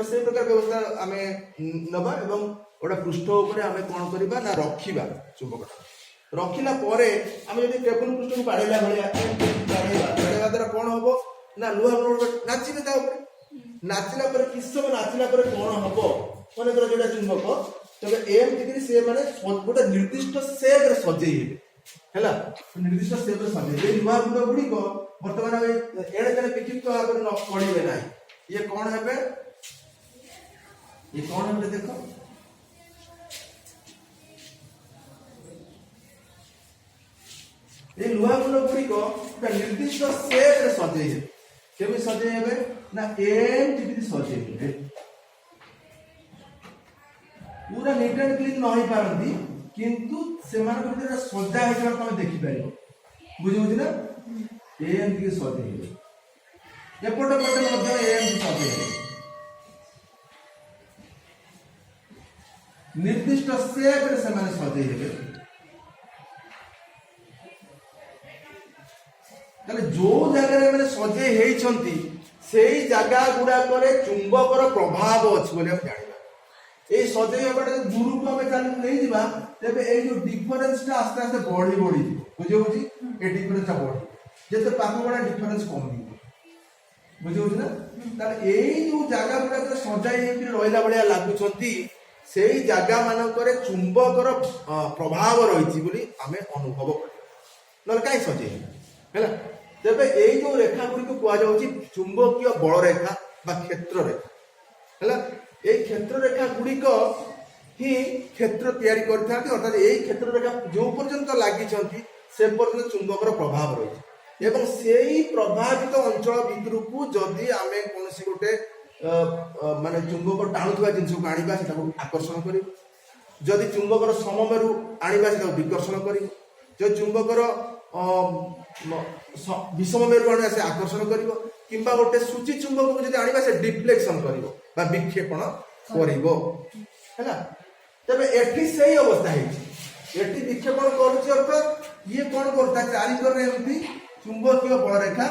से प्रकार व्यवस्था आम नवा एवं गोटे पृष्ठ उपर आम कौन करवा ना रखा चुंबकटा रखिला आम जो टेबुल पृष्ठ को बाड़ेला भाया द्वारा कौन हम ना लुहा नाचे नाचिला कि समय नाचिला कौन हम मन कर जो चुंबक तब एमती से मैंने गोटे निर्दिष्ट सेप सजे है निर्दिष्ट सेप सजे लुहा गुंड गुड़िक बर्तमान एड़े तेड़े विक्षिप्त भाव में पड़े ना ये कौन है ये कौन है देख ये लुहा गुंड गुड़िक निर्दिष्ट सेप सजे केमी सजे ना एमती सजे पूरा नीट एंड क्लीन न हो पारती किंतु से सजा हो तुम देखिपर बुझे ना एमती सजे एपटे पटे एमती सजे निर्दिष्ट सेप से सजे जो जगह मैंने सजे होती से जगह गुड़ाक चुंबकर प्रभाव अच्छी जाना ये सजे दूर को आम चल नहीं जा तेज ये डिफरेन्स आस्ते आस्ते बढ़ी बढ़ी बुझे ये डिफरेन्स बढ़ी जिते पाख पड़ा डिफरेन्स कम बुझे ना यही जो जगह गुड़ाक सजाई रहा भाया लगुंट से जगह मानक चुंबकर प्रभाव रही आम अनुभव कर कहीं सजे है तेज यही जो रेखा गुड़िक कहुच्छी चुंबकीय बल रेखा क्षेत्र रेखा है ये क्षेत्र रेखा गुड़िक ही क्षेत्र तैयारी करते अर्थात यही क्षेत्र रेखा जो पर्यंत लगी से पर्यंत चुंबकर प्रभाव रही एवं से ही प्रभावित अंचल भितर को जदि आम कौन गोटे माने चुंबक टाणुवा जिन को आने से आकर्षण कर जदि चुंबकर सममेरु आने से विकर्षण कर जो चुंबकर विषम मेरु आने से आकर्षण कर कि गोटे सूची चुंबक को जब आने से डिफ्लेक्शन कर विक्षेपण कर तेज एटी से ही अवस्था है विक्षेपण कर ये कौन करता चारिकर एमती चुंबकीय बल रेखा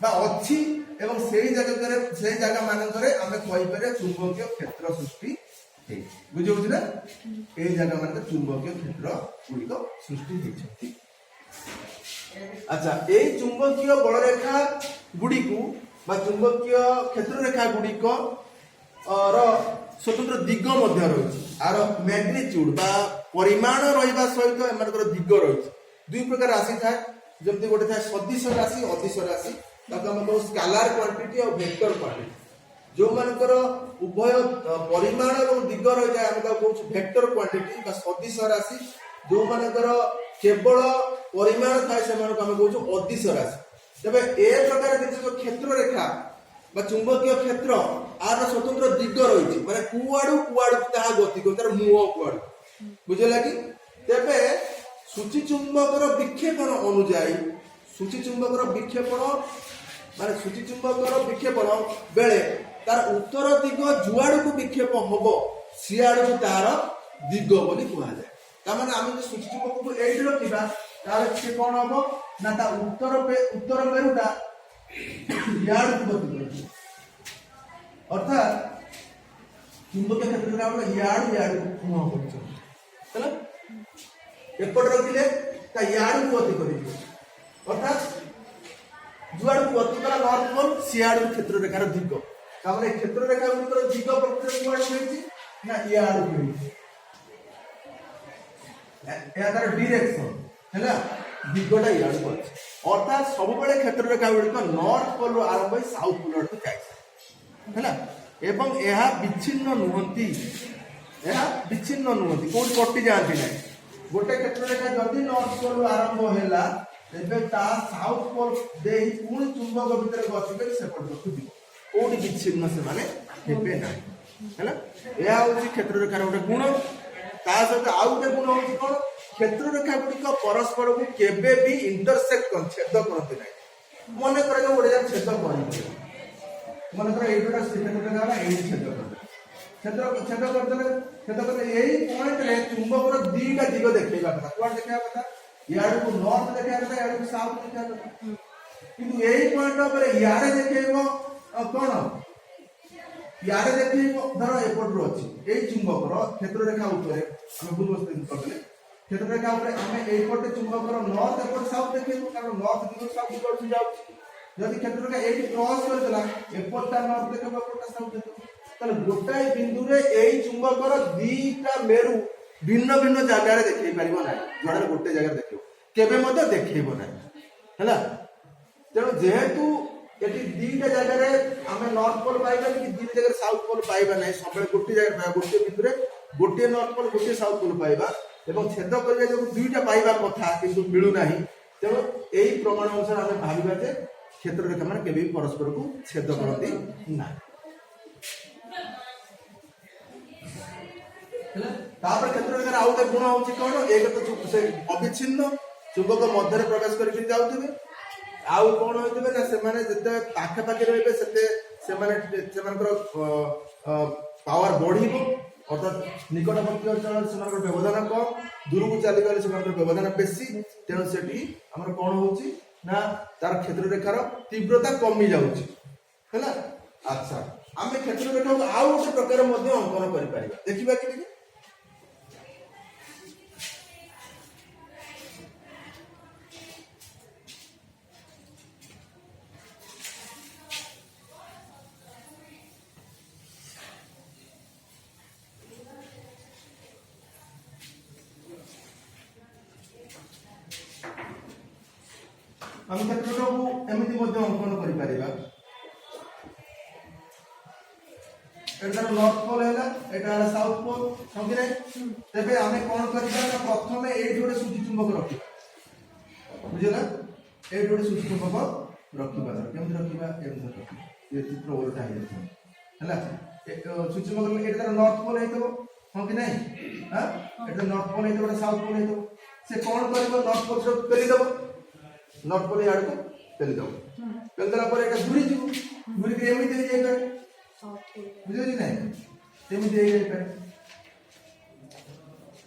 अच्छी एवं से जगह मानक आम कहीपर चुंबकीय क्षेत्र सृष्टि बुझे ना ये जगह मान चुंबकीय क्षेत्र गुड़िक सृष्टि अच्छा ये चुंबकीय बल रेखा गुड़िक चुंबकीय क्षेत्र रेखा गुड़िक स्वतंत्र दिग रही आर मैग्निट्यूड परिमाण रहा सहित एम दिग रही दुई प्रकार राशि थाए जमी गोटे थाए सदिश राशि अदिश राशि कहूँ स्केलार क्वांटिटी और वेक्टर क्वांटिटी जो मानकर उभय परिमाण और दिग रही है आम कहूँ वेक्टर क्वांटिटी सदिश राशि जो मानकर केवल परिमाण थाए से आम कहूँ अदिश राशि तेज ए प्रकार जिन क्षेत्र रेखा चुंबकीय क्षेत्र आर स्वतंत्र दिग रही मैंने कुआड़ू गति कर मुह कुआड़ बुझे लगी तेरे सूची चुंबकर विक्षेपण अनुजाई सूची चुंबकर विक्षेपण माने सूची चुंबकर विक्षेपण बेले तार उत्तर दिग जुआड़ को विक्षेप हम सियाड़ को तार दिग बोली कहुए तार आम सूची चुंबक को ये रखा तार कौन हम ना उत्तर मेरुटा याड़ को गति कर अर्थात चुंबकीय क्षेत्र का याड़ याड़ मुह कर एपट रखिले याड़ को गति कर अर्थात जुआड़ को गति कला नॉर्थ पोल सियाड़ क्षेत्र रेखार दिग तार क्षेत्र रेखा गुड़िकर दिग प्रकृति कुआड़ ना याड़ तार डिरेक्शन है दिगटा याड़ को अर्थात सब क्षेत्र रेखा गुड़िक नॉर्थ पोल आरंभ साउथ पोल को जाए एवं यह विच्छिन्न नुहति कौन कटि जाती ना गोटे क्षेत्र रेखा जदि नॉर्थ पोल आरंभ है तेज साउथ पोल दे पुणी चुंबक भितर गति कर से कौटी विच्छिन्न से यह हूँ क्षेत्र रेखार गोटे गुण ता सहित आउ गोटे गुण हूँ कौन क्षेत्र रेखा गुड़िक परस्पर को केबे भी इंटरसेक्ट कर छेद करते ना मन कर गोटे छेद कर मन कर ये क्षेत्र रेखा छेद करते यही पॉइंट रे चुंबकर दीटा दिग देखा कथा कौन देखा कथा यार को नॉर्थ देखा कथा यार को साउथ देखा कथा किंतु यही पॉइंट पर यारे देखेबो कौन यारे देखिए धर एपट रो अछि ए चुंबकर क्षेत्र रेखा ऊपर हम भूल वस्तु करले क्षेत्र रेखा ऊपर हम एपट चुंबकर नॉर्थ एपट साउथ देखिए कारण नॉर्थ दिगो साउथ दिगो से जाउ जदि क्षेत्र रेखा एटी क्रॉस कर देला एपट ता नॉर्थ देखो एपट ता साउथ देखो तले गोटाई बिंदु रे एई चुंबकर दीटा मेरु भिन्न भिन्न जगह रे देखै परिबो नै जोडा गोटे जगह देखियो केबे मते देखैबो नै हैला तेणु जेहेतु एटी दीटा जगह रे हमें नॉर्थ पोल पाइबा कि दीटा जगह साउथ पोल पाइबा नै सबले गोटे जगह पाइबा गोटे बिंदु रे गोटे नॉर्थ पोल गोटे साउथ पोल पाइबा एवं छेद करिया जो दुईटा पाइबा कथा किंतु मिलु नाही तेणु एई प्रमाण अनुसार हमें भाबिबा जे क्षेत्र रेखा माने केबे परस्पर को छेद करती ना तापर क्षेत्र रेखा आउटे गुण होची कोन एक तो से अविच्छिन्न चुंबक मध्य रे प्रवेश करके जाउथिबे आउ कोन होइतबे ना से माने जते पाखे पाखे रहबे सेते से माने पावर बढ़िबो अर्थात निकटवर्ती अंचल से व्यवधान कम दूर को चली गले से व्यवधान बेसी तेणु सेठी हमर कोन होची ना तार क्षेत्र रेखार तीव्रता कमी जाउची हैला अच्छा आमे क्षेत्र रेखा को आउ एक प्रकार मध्ये अंकन करि परिबा देखिबा कि हम क्षेत्र को एमिति मध्ये अंकन करि परिबा एटा नॉर्थ पोल हैला एटा साउथ पोल समझि रे तबे हमें कोन करबा ना प्रथमे एइ जोडे सूची चुंबक रखिबा बुझिला एइ जोडे सूची चुंबक रखिबा केमति रखिबा एमति रखिबा ये चित्र ओलटा है हैला सूची चुंबक एटा नॉर्थ पोल हेतबो हम कि नहीं हां एटा नॉर्थ पोल हेतबो साउथ पोल हेतबो से कोन करबो नॉर्थ पोल से पेली देबो नॉर्थ पोल याड को पेली देबो पेलदला पर एटा घुरी जिवो घुरी के एमि दे जाय करे बुझियो कि नहीं तेमि दे जाय करे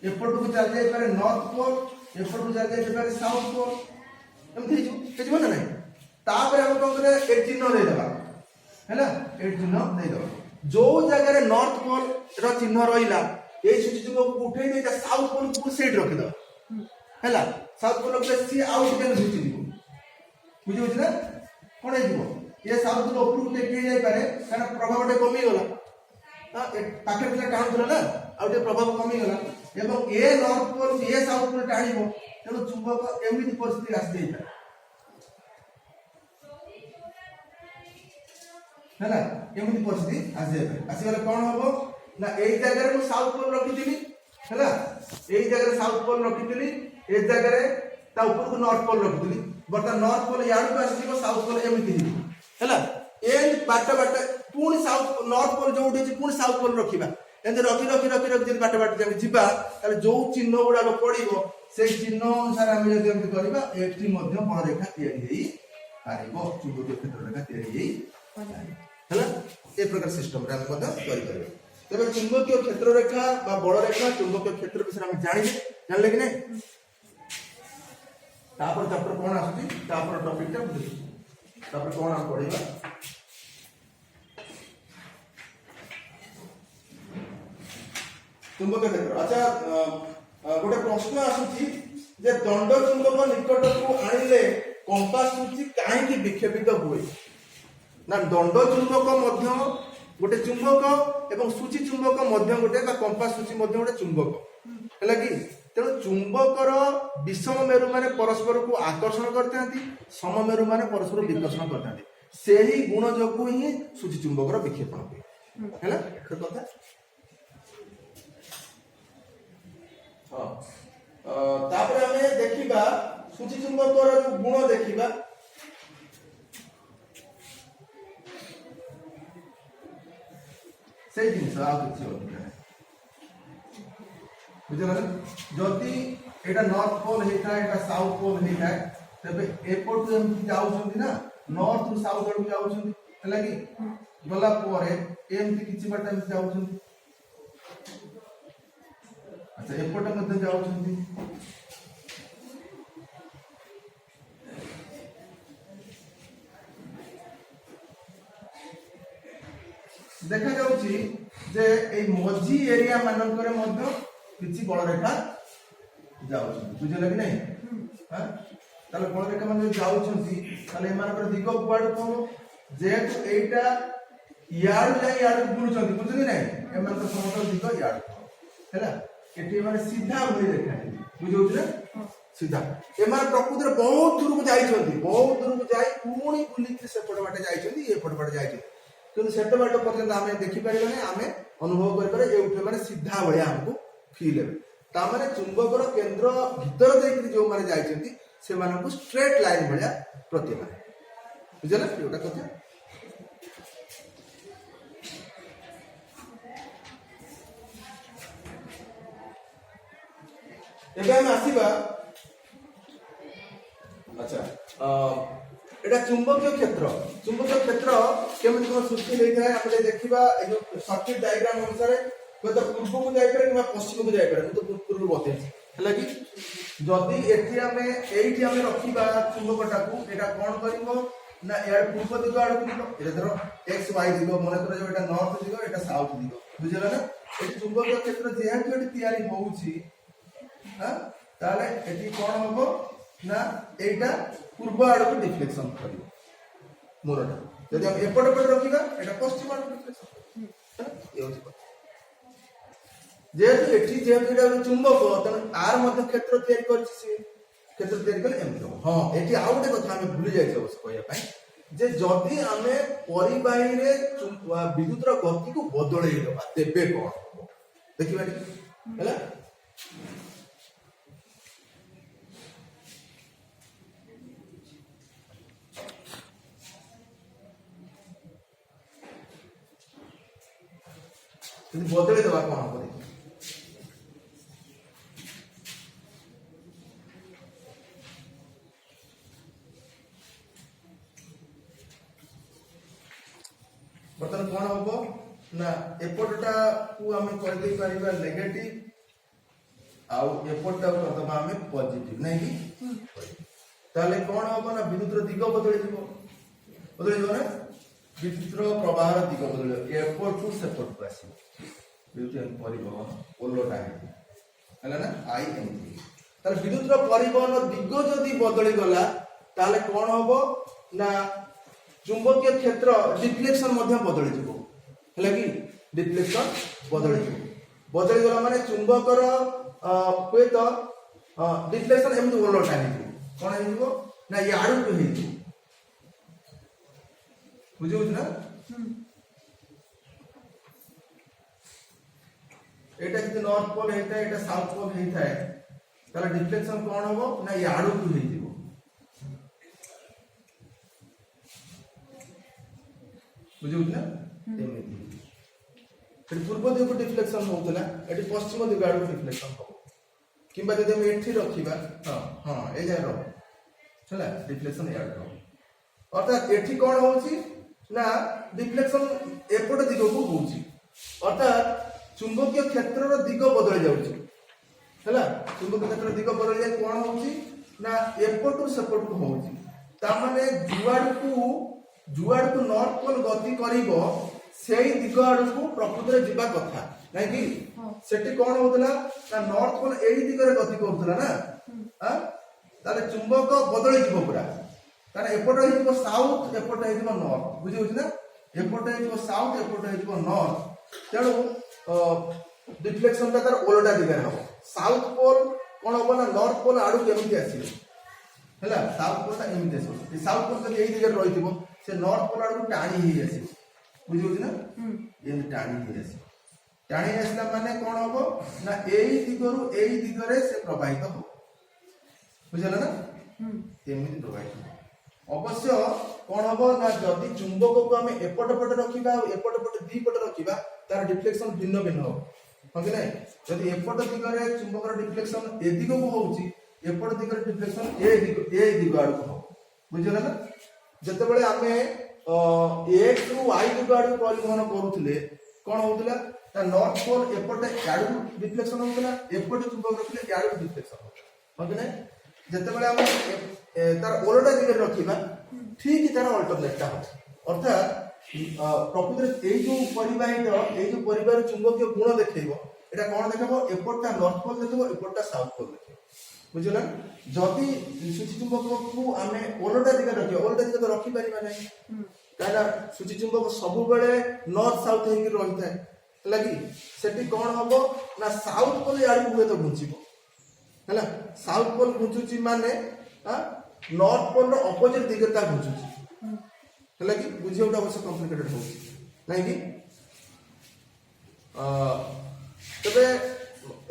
एपट को चल जाय पारे नॉर्थ पोल एपट को चल जाय पारे साउथ पोल एमि जो ना नहीं तापर हम कोन करे ए चिन्ह दे देबा हैला ए चिन्ह दे देबा जो जगह रे नॉर्थ पोल रो चिन्ह रहिला ए सूची चिन्ह को उठै दे जा साउथ पोल को सेट रख दो हैला साउथ पोल को सी आउट के सूची दिबो बुझियो ना कोन हे दिबो ये साउथ पोल ऊपर उठे के जाय पारे कारण प्रभाव टे कमी गला पाखे पिला टाउन थला ना आउटे प्रभाव कमी गला एवं ए नॉर्थ पोल ए साउथ पोल टाणीबो तेणु चुंबक एमिति परिस्थिति आसी जाय पारे हैला एमिति परिस्थिति आसी जाय पारे आसी गले कोन होबो ना एई जगह रे साउथ पोल रखिथिली हैला एई जगह रे साउथ पोल रखिथिली ए जगह रे ता ऊपर को नॉर्थ पोल रखिथिली बट नॉर्थ पोल याड को आसीबो साउथ पोल एमिति हिबो हैला एन बाट बाट पुणी साउथ नॉर्थ पोल जो उठे पुणी साउथ पोल रखिबा एंते रखि रखि रखि रखि जति बाट बाट जाके जिबा ताले जो चिन्ह गुडा पड़िबो से चिन्ह अनुसार हम जति एमति करबा एटी मध्य बड़ रेखा तयारी हेई पारिबो चुंबकीय क्षेत्र रेखा तयारी हेई हैला ए प्रकार सिस्टम रे हम मध्य करि परबे तबे चुंबकीय क्षेत्र रेखा बा बड़ रेखा चुंबकीय क्षेत्र विषय हम जानले कि नहीं तापर चैप्टर कोन आसुची तापर टॉपिक टा बुझी तापर कोन हम पढिबा चुंबकीय क्षेत्र अच्छा गोटे प्रश्न आसुची जे दंड चुंबक निकट को आनिले कंपास सूची काहे कि विक्षेपित हुए ना दंड चुंबक मध्य गोटे चुंबक एवं सूची चुंबक मध्य गोटे बा कंपास सूची मध्य गोटे चुंबक हैला कि तेणु चुंबकर विषम मेरु माने परस्पर को आकर्षण करते हैं सम मेरु माने परस्पर विकर्षण करते हैं से ही गुण जोगु ही सूची चुंबकर विक्षेपण हुए हैला कथा तापर हमें देखिबा सूची चुंबकर गुण देखिबा से जिनस आ किछि होता है बुझला जति एटा नॉर्थ पोल हेता एटा साउथ पोल हेता तबे एपोर्ट हम जाउ छथि ना नॉर्थ टू साउथ आड़ जाउ छथि हला कि गला परे एमति किछि बाटा हम जाउ छथि अच्छा एपोर्ट मध्ये जाउ छथि देखा जाउची जे ए मझी एरिया मानकर मध्य किछि बड़ रेखा जाउची बुझले कि नहीं हां ताले बड़ रेखा मान जाउछंती ताले एमानकर दिग कुआड को जेहेतु एटा याड जाई याड बुलुछंती बुझली नहीं एमानकर समस्त दिग याड हैला एठी माने सीधा भई रेखा बुझौछ ना सीधा एमार प्रकृति बहुत दूर को जाइछंती बहुत दूर को जाई पुणी बुली के सेपट बाटे जाइछंती ए पट बाटे जाइछंती किंतु सेट बाट पर्यंत आमे देखि परिबने आमे अनुभव कर पारे ए उठे माने सीधा भया हमको फील हेबे ता माने चुंबकर केंद्र भीतर देकि जो माने जाइछंती से माने को स्ट्रेट लाइन भया प्रतिमा बुझला एटा कथा एबे हम आसीबा अच्छा एटा चुंबकीय क्षेत्र केमति को सृष्टि होई थाए આપણે देखिबा ए जो सर्किट डायग्राम अनुसार तो पूर्व को जाई पारे कि पश्चिम को जाई पारे तो पूर्व बते हला कि जदी एठी हमें एठी हमें रखिबा चुंबकटा को एटा कोन करिवो ना यार पूर्व दिग आड़ को एटा धरो एक्स वाई दिग मने कर जो एटा नॉर्थ दिग एटा साउथ दिग बुझला ना एठी चुंबकीय क्षेत्र जेहेतु एठी तयारी होउची हां ताले एठी कोन होबो ना एटा पूर्व आड़ को डिफ्लेक्शन करिवो मोरटा यदि हम एपट पट रखिबा एटा पश्चिम आड़ डिफ्लेक्शन ए होची जेहेतु एठी जेहेतु एटा चुंबक तने आर मध्य क्षेत्र तयारी करछि से क्षेत्र तयारी कले एमतो हां एठी आ गोटे कथा हम भूली जाय छै अवश्य कहया पई जे जदी हमें परिबाही रे विद्युत रो गति को बदलै देबा तेबे कोन देखिबा हैला बदले देवा कौन हम देखिए बर्तमान कौन हम ना एपटा को आम कर दे परिबा नेगेटिव आउ एपटा को करदबा हमें पॉजिटिव नहीं कि ताले कौन हम ना विद्युत दिग बदले जो ना विद्युत प्रवाह दिग बदले एपट टू सेपट को आसी विद्युत परिवहन ओलोटा है ना आई एम ताले विद्युत परिवहन दिग जदि बदली गला ताले कौन होबो ना चुंबकीय क्षेत्र डिफ्लेक्शन मध्य बदली जिवो हैला कि डिफ्लेक्शन बदली गला माने चुंबकर कोइ तो डिफ्लेक्शन एमति ओलोटा है कोन हेजिवो ना याडू को हेजिवो बुझियो ना एटा कि नॉर्थ पोल हेता एटा साउथ पोल हेता है ताला डिफ्लेक्शन कोन होबो ना याडू को हेजिवो बुझियो ना एमति फिर पूर्व दिग डिफ्लेक्शन होतला एटी पश्चिम दिग आडू डिफ्लेक्शन हो किंबा जदि हम एठी रखिबा हां हां ए जाय रो चला डिफ्लेक्शन याड रो अर्थात एठी कोन होउची ना डिफ्लेक्शन एपट दिग को होउची अर्थात चुंबकीय क्षेत्र रो दिग बदल जाउची हैला चुंबकीय क्षेत्र दिग बदल जाय कोन होउची ना एपट टू सेपट को होउची ता माने जुआड को नॉर्थ पोल गति करिवो सेही दिग आड़ को प्रकृति रे जिबा कथा नै कि सेठी कोन होतला ना नॉर्थ पोल एही दिग रे गति करतला ना हां ताले चुंबक बदल जिवो पूरा ताने एपट हेजिवो साउथ एपट हेजिवो नॉर्थ बुझि होछ ना एपट हेजिवो साउथ एपट हेजिवो नॉर्थ तेणु डिफ्लेक्शन ता तार ओलटा दिगरे हो साउथ पोल कोन हो ना नॉर्थ पोल आडू केमति आसीबो हैला साउथ पोल ता एमति आसीबो साउथ पोल जदि एही दिगरे रहितिबो से नॉर्थ पोल आडू टाणी ही आसीबो बुझि होछ ना एम टाणी ही आसीबो टाणी आसला माने कोन होबो ना एही दिगरु एही दिगरे से प्रवाहित हो बुझला ना एमति प्रवाहित अवश्य कोन होबो ना जदि चुंबक को हम एपट पट रखिबा एपट पट दी पट रखिबा तार डिफ्लेक्शन भिन्न भिन्न हो कि नहीं जदि एपट दिगरे चुंबकर डिफ्लेक्शन ए दिग को होउची एपट दिगरे डिफ्लेक्शन ए दिग आड़ को हो बुझला ना जते बेले हमें ए टू वाई दिग आड़ परिवहन करूथिले कोन होउतला ता नॉर्थ पोल एपट आड़ डिफ्लेक्शन होउतला एपट चुंबक रखिले आड़ डिफ्लेक्शन हो कि नहीं जते बेले हम तार ओलटा दिगरे रखिबा ठीक तार अल्टरनेटटा हो अर्थात ପ୍ରକୃତରେ ଏଇ ଯୋଉ ପରିବାହୀର ଚୁମ୍ବକୀୟ ଗୁଣ ଦେଖେଇବ, এটা କଣ ଦେଖେଇବ, ଏପଟଟା ନର୍ଥ ପୋଲ ଦେଖେଇବ, ଏପଟଟା ସାଉଥ ପୋଲ ଦେଖେଇବ। ବୁଝିଲା? ଯଦି ସୂଚି ଚୁମ୍ବକକୁ ଆମେ ଓଲଟା ଦିଗ ରଖିବା, ଓଲଟା ଦିଗ ତ ରଖିପାରିବା ନାହିଁ, କାହିଁକିନା ସୂଚି ଚୁମ୍ବକ ସବୁବେଳେ ନର୍ଥ ସାଉଥ ହେଇକି ରହିଥାଏ, ହେଲା କି? ସେଠି କଣ ହବ ନା ସାଉଥ ପୋଲ ଆଡକୁ ହୁଏତ ଘୁଞ୍ଚିବ, ହେଲା? ସାଉଥ ପୋଲ ଘୁଞ୍ଚୁଛି ମାନେ ନର୍ଥ ପୋଲ ର ଅପୋଜିଟ ଦିଗରେ ତା ଘୁଞ୍ଚୁଛି, ହେଲା କି? ବୁଝିବାଟା ଅବଶ୍ୟ କମ୍ପ୍ଲିକେଟେଡ ହଉଛି ନାଇଁ କି? ତେବେ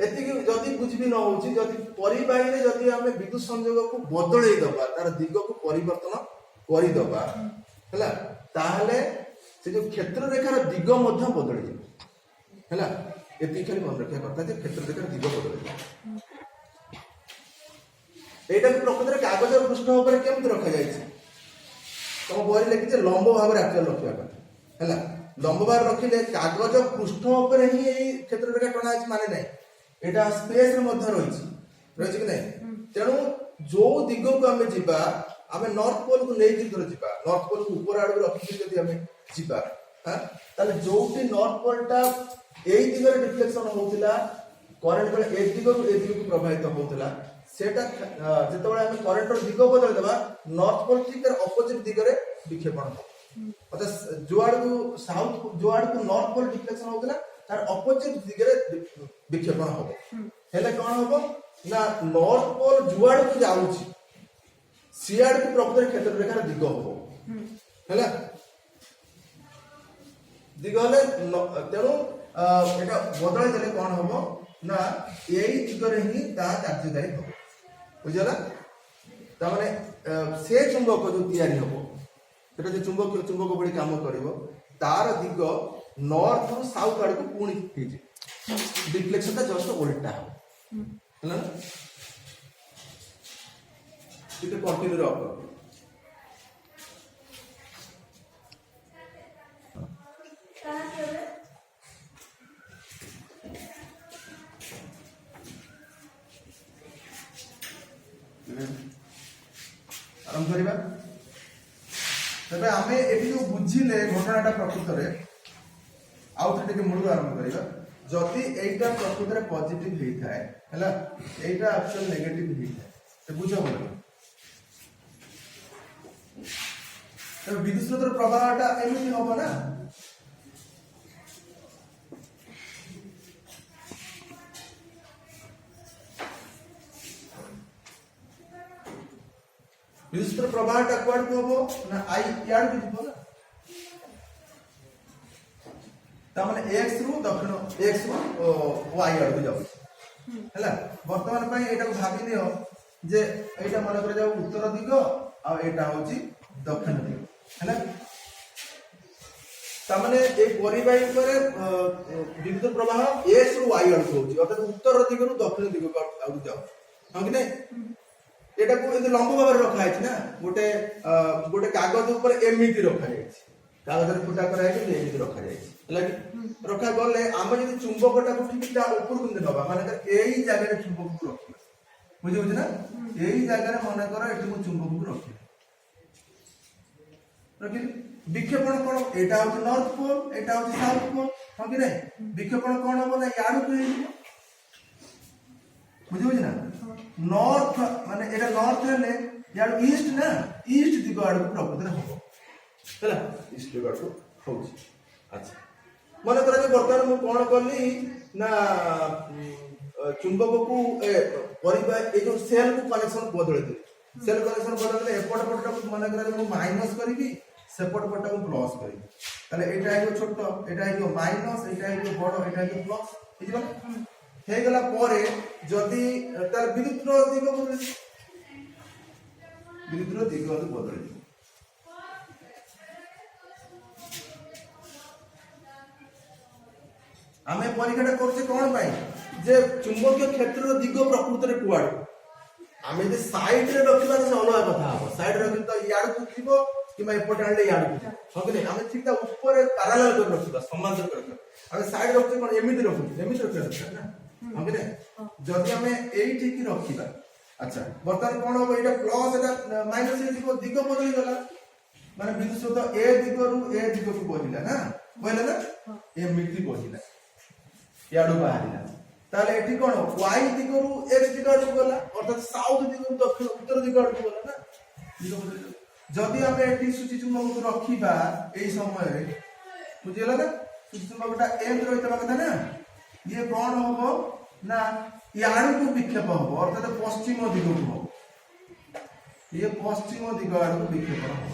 ଏତିକି ଯଦି ବୁଝିବି ନ ହଉଛି, ଯଦି ପରିବାହୀରେ ଯଦି ଆମେ ବିଦ୍ୟୁତ ସଂଯୋଗକୁ ବଦଳେଇ ଦବା, ତାର ଦିଗକୁ ପରିବର୍ତ୍ତନ କରିଦବା, ହେଲା, ତାହେଲେ ସେ ଯୋଉ କ୍ଷେତ୍ର ରେଖାର ଦିଗ ମଧ୍ୟ ବଦଳିଯିବ, ହେଲା? ଏତିକି ଖାଲି ମନେ ରଖିବା କଥା ଯେ କ୍ଷେତ୍ର ରେଖାର ଦିଗ ବଦଳିଯିବ। এইটাকে প্রকৃତରେ କାଗଜର ପୃଷ୍ଠ ଉପରେ କେମିତି ରଖାଯାଇଛି? ତମ ବହିରେ ଲେଖିছে ଲମ୍ବ ଭାବରେ ଆକ୍ଚୁଆଲି ରଖିବା କଥା, ହେଲା? ଲମ୍ବ ଭାବରେ ରଖିଲେ କାଗଜ ପୃଷ୍ଠ ଉପରେ ହିଁ ଏଇ କ୍ଷେତ୍ର ରେଖା ଟଣା ଅଛି ମାନେ ନାହିଁ, এটা ସ୍ପେସରେ ମଧ୍ୟ ରହିଛି କି ନାହିଁ? ତେଣୁ ଯୋଉ ଦିଗକୁ ଆମେ ଯିବା, ଆମେ ନର୍ଥ ପୋଲକୁ ନେଇକି ଧର ଯିବା, ନର୍ଥ ପୋଲକୁ ଉପର ଆଡକୁ ରଖିକି ଯଦି ଆମେ ଯିବା, ତାହେଲେ ଯୋଉଠି ନର୍ଥ ପୋଲଟା ଏଇ ଦିଗରେ ଡିଫ୍ଲେକ୍ସନ ହଉଥିଲା, କରେଣ୍ଟ ବେଳେ ଏ ଦିଗରୁ ଏ ଦିଗକୁ ପ୍ରବାହିତ ହଉଥିଲା, সেটা যেତେବେଳେ ଆମେ କରେଣ୍ଟର ଦିଗ ବଦଳେଇ ଦେବା, ନର୍ଥ ପୋଲ ଠିକ ତାର ଅପୋଜିଟ ଦିଗରେ ବିକ୍ଷେପଣ ହେବ, ଅର୍ଥାৎ ଯୋଆଡକୁ ସାଉଥ, ଯୋଆଡକୁ ନର୍ଥ ପୋଲ ଡିଫ୍ଲେକ୍ସନ ହଉଥିଲା ତାର ଅପୋଜିଟ ଦିଗରେ ବିକ୍ଷେପଣ ହେବ। ହେଲେ କଣ ହେବ ନା ନର୍ଥ ପୋଲ ଯୋଆଡକୁ ଯାଉଛି ସିଆଡକୁ ପ୍ରକୃତରେ କ୍ଷେତ୍ର ରେଖାର ଦିଗ ହେବ, ହେଲା? ଦିଗ ହେଲେ ତେଣୁ এটা ବଦଳେଇ ଦେଲେ କଣ ହେବ ନା ଏଇ ଦିଗରେ ହିଁ ତା କାର୍ଯ୍ୟକାରୀ ହେବ, ବୁଝିଲା? ତାମାନେ ସେ ଚୁମ୍ବକ ଯୋଉ ତିଆରି ହବ, ସେଟା ଯୋଉ ଚୁମ୍ବକ ଭଳି କାମ କରିବ, ତାର ଦିଗ ନର୍ଥ ରୁ ସାଉଥ ଆଡକୁ ପୁଣି ହେଇଯିବ, ଡିଫ୍ଲେକ୍ସନଟା ଜଷ୍ଟ ଓଲଟା ହବ, ହେଲା ନା? ଟିକେ କଣ୍ଟିନ୍ୟୁ ରଖ। ଆରମ୍ଭ କରିବା। ତେବେ ଆମେ ଏଠି ଯୋଉ ବୁଝିଲେ ଘଟଣାଟା ପ୍ରକୃତରେ ଆଉ ଥରେ ଟିକେ ମୂଳରୁ ଆରମ୍ଭ କରିବା। ଯଦି এইটা ପ୍ରକୃତରେ ପଜିଟିଭ ହେଇଥାଏ, ହେଲା, এইটা ଆକ୍ଚୁଆଲି ନେଗେଟିଭ ହେଇଥାଏ, ତ ବୁଝ ଭଲ। ତେବେ ବିଦ୍ୟୁତ ସ୍ରୋତର ପ୍ରବାହଟା ଏମିତି ହବ ନା, ବିଦ୍ୟୁତ ପ୍ରବାହଟା କୁଆଡକୁ ହବ ନା ଆଇ ଇଆଡକୁ ଯିବ ନା, ତାମାନେ ଏକ୍ସ ରୁ ଦକ୍ଷିଣ, ଏକ୍ସ ରୁ ୱାଇ ଆଡକୁ ଯାଉଛି, ହେଲା? ବର୍ତ୍ତମାନ ପାଇଁ ଏଇଟାକୁ ଭାବି ନିଅ ଯେ ଏଇଟା ମନେ କରାଯାଉ ଉତ୍ତର ଦିଗ ଆଉ ଏଇଟା ହଉଛି ଦକ୍ଷିଣ ଦିଗ, ହେଲା? ତାମାନେ এই ପରିବାହୀ ଉପରେ ବିଦ୍ୟୁତ ପ୍ରବାହ ଏକ୍ସ ରୁ ୱାଇ ଆଡକୁ ହଉଛି, ଅର୍ଥାৎ ଉତ୍ତର ଦିଗରୁ ଦକ୍ଷିଣ ଦିଗକୁ ଆଡକୁ ଯାଉଛି, ହଁ କି ନାହିଁ? ଏଟାକୁ ଏମିତି ଲମ୍ବ ଭାବରେ ରଖାଯାଇଛି ନା, ଗୋଟେ କାଗଜ ଉପରେ ଏମିତି ରଖାଯାଇଛି, କାଗଜରେ ଫୁଟା କରାଯାଇଛି, ଏମିତି ରଖାଯାଇଛି, ହେଲା କି? ରଖାଗଲେ ଆମେ ଯଦି ଚୁମ୍ବକଟାକୁ ଠିକ ତା ଉପରକୁ ନେବା, ମାନେ ଏଇ ଜାଗାରେ ଚୁମ୍ବକକୁ ରଖିବା, ବୁଝିବୁଝି ନା? ଏଇ ଜାଗାରେ ମନେକର ଏଠି ମୁଁ ଚୁମ୍ବକକୁ ରଖିଲି, ବିକ୍ଷେପଣ କଣ? ଏଇଟା ହଉଛି ନର୍ଥ ପୋଲ, ଏଇଟା ହଉଛି ସାଉଥ ପୋଲ, ହଁ କି ନାହିଁ? ବିକ୍ଷେପଣ କଣ ହବ ନା ଇଆଡକୁ ହେଇଯିବ, ବୁଝିବୁଝି ନା? নর্থ মানে এটা নর্থ হলে ইয়ার ইস্ট না, ইস্ট দিগ আড়କୁ প্রকৃତରେ হব, ହେଲା? ইস্ট দিগ আড়କୁ হଉଛି। আচ্ছা, মনে করা যে বর্তমান ମୁଁ কোন কলি না চুম্বকକୁ ପରିବା এই ଯୋଉ সেল କୁ କନେକ୍ସନ ବଦଳେଇ ଦେଲି, সেল କନେକ୍ସନ ବଦଳେଇଲେ ଏପଟ ପଟଟାକୁ ମନେ କରା ଯେ ମୁଁ ମାଇନସ କରିବି, ସେପଟ ପଟଟାକୁ ପ୍ଲସ କରିବି, ତାହେଲେ ଏଇଟା ହେଇଯିବ ଛୋଟ, ଏଇଟା ହେଇଯିବ ମାଇନସ, ଏଇଟା ହେଇଯିବ ବଡ, ଏଇଟା ହେଇଯିବ ପ୍ଲସ, ହେଇଯିବ ନା? ହେଇଗଲା ପରେ ଯଦି ତାର ବିଦ୍ୟୁତର ଦିଗ ବଦଳିଯିବ, ବିଦ୍ୟୁତର ଦିଗ ବଦଳିଯିବ। ଆମେ ପରୀକ୍ଷାଟା କରୁଛେ କଣ ପାଇଁ? ଯେ ଚୁମ୍ବକୀୟ କ୍ଷେତ୍ରର ଦିଗ ପ୍ରକୃତରେ କୁଆଡେ? ଆମେ ଯଦି ସାଇଡରେ ରଖିବା ତ ଅଲଗା କଥା ହବ, ସାଇଡରେ ରଖିଲେ ତ ଇଆଡକୁ ଯିବ କିମ୍ବା ଏପଟେ ଆଣିଲେ ଇଆଡକୁ ଯିବ, ହଁ କି ନାହିଁ? ଆମେ ଠିକ ତା ଉପରେ ପାରାଲାଲ କରି ରଖିବା, ସମାନ୍ତର କରି ରଖିବା। ଆମେ ସାଇଡ ରଖୁଛେ କଣ? ଏମିତି ରଖୁଛେ, ଏମିତି ରଖିବା ଦରକାର ନା, ହଁ କି ନାହିଁ? ଯଦି ଆମେ এইଠିକି ରଖିବା, ଆଚ୍ଛା, ବର୍ତ୍ତମାନ କଣ ହବ? ଏଇଟା ପ୍ଲସ, ଏଟା ମାଇନସ ହେଇଯିବ, ଦିଗ ବଦଳି ଗଲା, ମାନେ ବିଦ୍ୟୁତ ସ୍ରୋତ ଏ ଦିଗରୁ ଏ ଦିଗକୁ ବହିଲା ନା ବହିଲା ନା ଏମିତି ବହିଲା ଇଆଡୁ ବାହାରିଲା ତାହେଲେ ଏଠି କଣ y ଦିଗରୁ x ଦିଗ ଆଡକୁ ଗଲା ଅର୍ଥାৎ ସାଉଥ ଦିଗରୁ ଦକ୍ଷିଣ ଉତ୍ତର ଦିଗ ଆଡକୁ ଗଲା ନା ଦିଗ ବଦଳିଲା। ଯଦି ଆମେ ଏଠି ସୂଚି ଚୁମ୍ବକକୁ ରଖିବା ଏଇ ସମୟରେ ବୁଝିଗଲା ନା ସୂଚି ଚୁମ୍ବକଟା ଏମିତି ରହିଥିବା କଥା ନା ଇଏ କଣ ହବ ନା ଇଆଡକୁ ବିକ୍ଷେପ ହବ ଅର୍ଥାৎ ପଶ୍ଚିମ ଦିଗକୁ ହବ ଇଏ ପଶ୍ଚିମ ଦିଗ ଆଡକୁ ବିକ୍ଷେପଣ ହବ।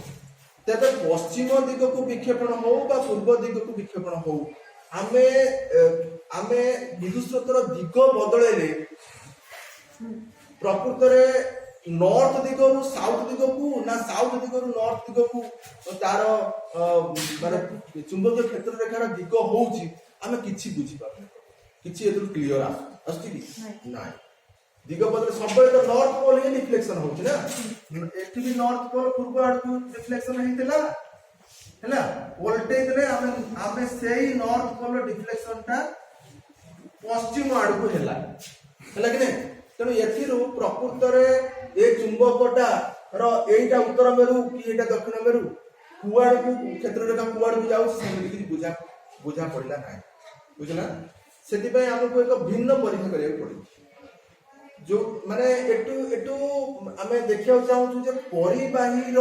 ତେବେ ପଶ୍ଚିମ ଦିଗକୁ ବିକ୍ଷେପଣ ହଉ ବା ପୂର୍ବ ଦିଗକୁ ବିକ୍ଷେପଣ ହଉ ଆମେ ଆମେ ବିଦ୍ୟୁତ ସ୍ରୋତର ଦିଗ ବଦଳେଇଲେ ପ୍ରକୃତରେ ନର୍ଥ ଦିଗରୁ ସାଉଥ ଦିଗକୁ ନା ସାଉଥ ଦିଗରୁ ନର୍ଥ ଦିଗକୁ ତାର ମାନେ ଚୁମ୍ବକୀୟ କ୍ଷେତ୍ର ରେଖାର ଦିଗ ହଉଛି ଆମେ କିଛି ବୁଝିପାରୁନି କିଛି ଏଥିରୁ କ୍ଲିୟର ଆସୁଛି କି ନାଇଁ ଦିଗ ବଦଳ ସବୁବେଳେ ତ ନର୍ଥ ପୋଲ ହିଁ ରିଫ୍ଲେକ୍ସନ ହଉଛି ନା ଏଠି ବି ନର୍ଥ ପୋଲ ପୂର୍ବ ଆଡକୁ ରିଫ୍ଲେକ୍ସନ ହେଇଥିଲା ହେଲା ଓଲଟେଇ ଦେଲେ ଆମେ ସେଇ ନର୍ଥ ପୋଲ ରିଫ୍ଲେକ୍ସନ ଟା ପଶ୍ଚିମ ଆଡକୁ ହେଲା କି ନାଇଁ ତେଣୁ ଏଥିରୁ ପ୍ରକୃତରେ ଏ ଚୁମ୍ବକଟା ର ଏଇଟା ଉତ୍ତର ମେରୁ କି ଏଇଟା ଦକ୍ଷିଣ ମେରୁ କୁଆଡକୁ କ୍ଷେତ୍ର ରେଖା କୁଆଡକୁ ଯାଉଛି ସେମିତି କିଛି ବୁଝା ପଡିଲା ନାହିଁ ବୁଝିଲା ସେଥିପାଇଁ ଆମକୁ ଏକ ଭିନ୍ନ ପରୀକ୍ଷା କରିବାକୁ ପଡିବ ଯୋଉ ମାନେ ଏଠୁ ଆମେ ଦେଖିବାକୁ ଚାହୁଁଛୁ ଯେ ପରିବାହୀର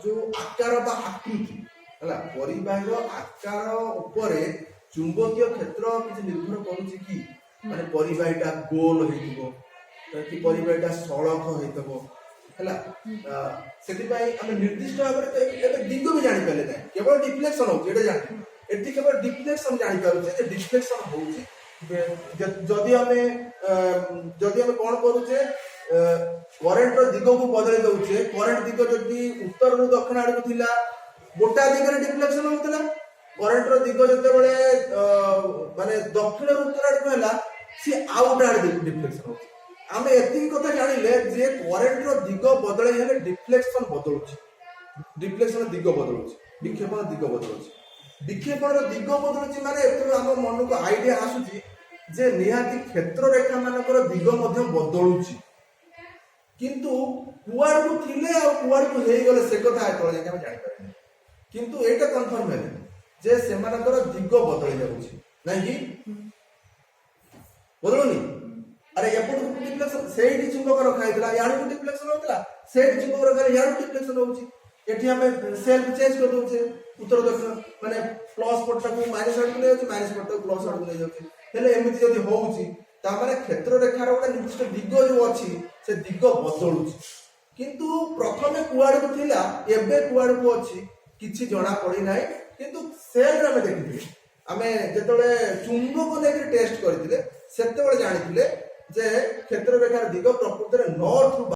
ଯୋଉ ଆକାର ବା ଆକୃତି ହେଲା ପରିବାହୀର ଆକାର ଉପରେ ଚୁମ୍ବକୀୟ କ୍ଷେତ୍ର କିଛି ନିର୍ଭର କରୁଛି କି ମାନେ ପରିବାହୀଟା ଗୋଲ ହେଇଥିବ କି ପରିବାହୀଟା ସଳଖ ହେଇଥିବ ହେଲା ସେଥିପାଇଁ ଆମେ ନିର୍ଦ୍ଦିଷ୍ଟ ଭାବରେ ଏବେ ଦିଗ ବି ଜାଣିପାରିଲେ ନାହିଁ କେବଳ ଡିଫ୍ଲେକ୍ସନ ହଉଛି ଏଇଟା ଜାଣି ଏଠି କେବଳ ଡିଫ୍ଲେକ୍ସନ ଜାଣିପାରୁଛେ ଯେ ଡିଫ୍ଲେକ୍ସନ ହଉଛି ଯଦି ଆମେ କଣ କରୁଛେ କରେଣ୍ଟର ଦିଗକୁ ବଦଳେଇ ଦଉଛେ କରେଣ୍ଟ ଦିଗ ଯଦି ଉତ୍ତରରୁ ଦକ୍ଷିଣ ଆଡକୁ ଥିଲା ଗୋଟା ଦିଗରେ ଡିଫ୍ଲେକ୍ସନ ହଉଥିଲା କରେଣ୍ଟର ଦିଗ ଯେତେବେଳେ ମାନେ ଦକ୍ଷିଣରୁ ଉତ୍ତର ଆଡକୁ ହେଲା ସିଏ ଆଉ ଗୋଟେ ଆଡେ ଡିଫ୍ଲେକ୍ସନ ହଉଛି ଆମେ ଏତିକି କଥା ଜାଣିଲେ ଯେ କରେଣ୍ଟର ଦିଗ ବଦଳେଇ ହେଲେ ଡିଫ୍ଲେକ୍ସନ ବଦଳୁଛି ଡିଫ୍ଲେକ୍ସନ ଦିଗ ବଦଳୁଛି ବିକ୍ଷେପଣ ଦିଗ ବଦଳୁଛି ବିକ୍ଷେପଣର ଦିଗ ବଦଳୁଛି ମାନେ ଏଥିରୁ ଆମ ମନକୁ ଆଇଡିଆ ଆସୁଛି ଯେ ନିହାତି କ୍ଷେତ୍ର ରେଖା ମାନଙ୍କର ଦିଗ ମଧ୍ୟ ବଦଳୁଛି କିନ୍ତୁ କୁଆଡକୁ ଥିଲେ ଆଉ କୁଆଡକୁ ହେଇଗଲେ ସେ କଥା ଏତେବେଳେ ଯାଇକି ଆମେ ଜାଣିପାରିଲେ କିନ୍ତୁ ଏଇଟା କନଫର୍ମ ହେଲେ ଯେ ସେମାନଙ୍କର ଦିଗ ବଦଳି ଯାଉଛି ନାଇଁ କି ବଦଳୁନି ଆରେ ଏପଟକୁ ଡିଫ୍ଲେକ୍ସନ ସେଇଠି ଚୁମ୍ବକ ରଖା ହେଇଥିଲା ଇଆଡକୁ ଡିଫ୍ଲେକ୍ସନ ହଉଥିଲା ସେଇଠି ଚୁମ୍ବକ ରଖା ଇଆଡକୁ ଡିଫ୍ଲେକ୍ସନ ହଉଛି ଏଠି ଆମେ ସେଲ୍ଫ ଚେଞ୍ଜ କରିଦଉଛେ ଉତ୍ତର ଦକ୍ଷିଣ ମାନେ ପ୍ଲସ୍ ପଟଟାକୁ ମାଇନସ୍ ଆଡକୁ ନେଇଯାଉଛି ମାଇନସ୍ ପଟଟାକୁ ପ୍ଲସ୍ ଆଡକୁ ନେଇଯାଉଛି ହେଲେ ଏମିତି ଯଦି ହଉଛି ତାମାନେ କ୍ଷେତ୍ର ରେଖାର ଗୋଟେ ନିର୍ଦ୍ଦିଷ୍ଟ ଦିଗ ଯୋଉ ଅଛି ସେ ଦିଗ ବଦଳୁଛି କିନ୍ତୁ ପ୍ରଥମେ କୁଆଡକୁ ଥିଲା ଏବେ କୁଆଡକୁ ଅଛି କିଛି ଜଣା ପଡି ନାହିଁ କିନ୍ତୁ ସେଲ୍ରେ ଆମେ ଦେଖିଥିଲେ ଆମେ ଯେତେବେଳେ ଚୁମ୍ବକ ନେଇକି ଟେଷ୍ଟ କରିଥିଲେ ସେତେବେଳେ ଜାଣିଥିଲେ ଯେ କ୍ଷେତ୍ର ରେଖାର ଦିଗ ପ୍ରକୃତରେ ନର୍ଥ